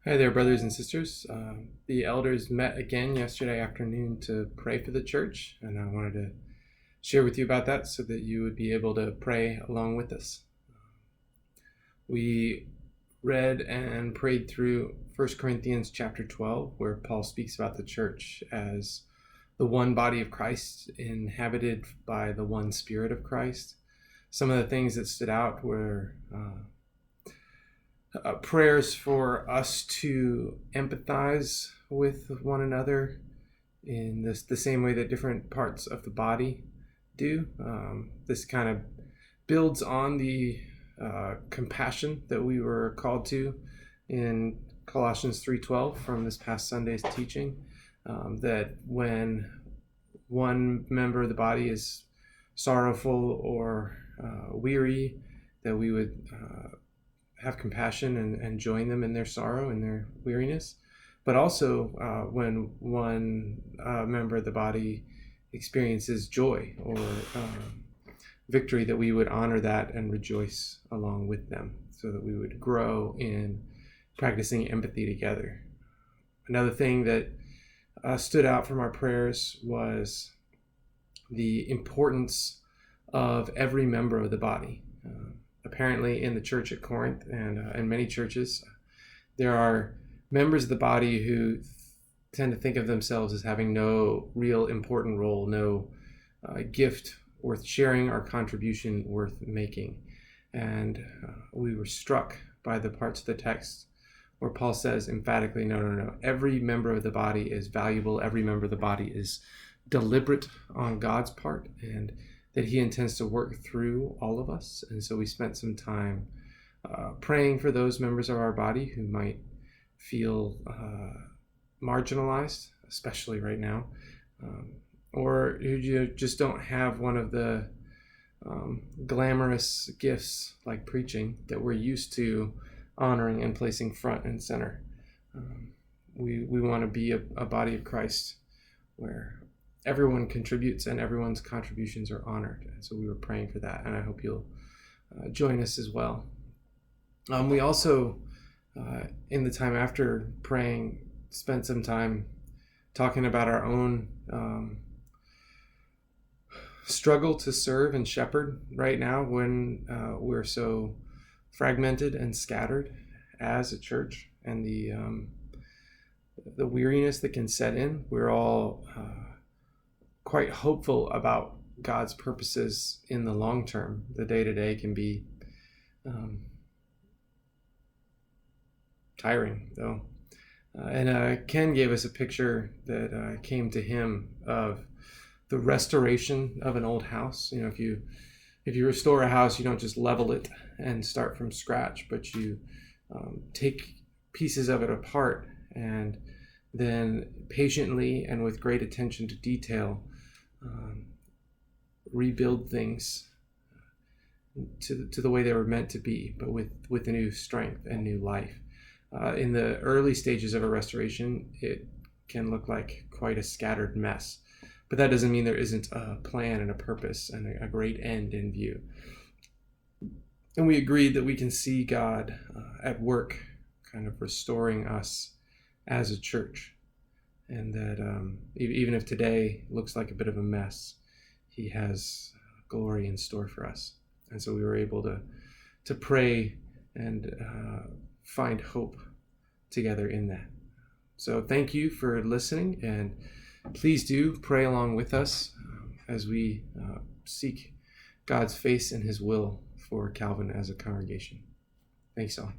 Hi there, brothers and sisters. The elders met again yesterday afternoon to pray for the church, and I wanted to share with you about that so that you would be able to pray along with us. We read and prayed through 1 Corinthians chapter 12, where Paul speaks about the church as the one body of Christ, inhabited by the one Spirit of Christ. Some of the things that stood out were prayers for us to empathize with one another in the same way that different parts of the body do. This kind of builds on the compassion that we were called to in Colossians 3:12 from this past Sunday's teaching, that when one member of the body is sorrowful or weary, that we would have compassion and join them in their sorrow and their weariness. But also when one member of the body experiences joy or victory, that we would honor that and rejoice along with them, so that we would grow in practicing empathy together. Another thing that stood out from our prayers was the importance of every member of the body. Apparently in the church at Corinth and in many churches, there are members of the body who tend to think of themselves as having no real important role, no gift worth sharing or contribution worth making. And we were struck by the parts of the text where Paul says emphatically, no. Every member of the body is valuable. Every member of the body is deliberate on God's part, and that he intends to work through all of us. And so we spent some time praying for those members of our body who might feel marginalized, especially right now, or who just don't have one of the glamorous gifts like preaching that we're used to honoring and placing front and center. We want to be a body of Christ where everyone contributes and everyone's contributions are honored. And so we were praying for that, and I hope you'll join us as well. We also, in the time after praying, spent some time talking about our own struggle to serve and shepherd right now when we're so fragmented and scattered as a church, and the weariness that can set in. We're all quite hopeful about God's purposes in the long term. The day-to-day can be tiring, though. And Ken gave us a picture that came to him of the restoration of an old house. You know, if you restore a house, you don't just level it and start from scratch, but you take pieces of it apart and then patiently and with great attention to detail rebuild things to the way they were meant to be, but with a new strength and new life. In the early stages of a restoration, it can look like quite a scattered mess, but that doesn't mean there isn't a plan and a purpose and a great end in view. And we agreed that we can see God at work, kind of restoring us as a church. And that even if today looks like a bit of a mess, he has glory in store for us. And so we were able to pray and find hope together in that. So thank you for listening, and please do pray along with us as we seek God's face and his will for Calvin as a congregation. Thanks all.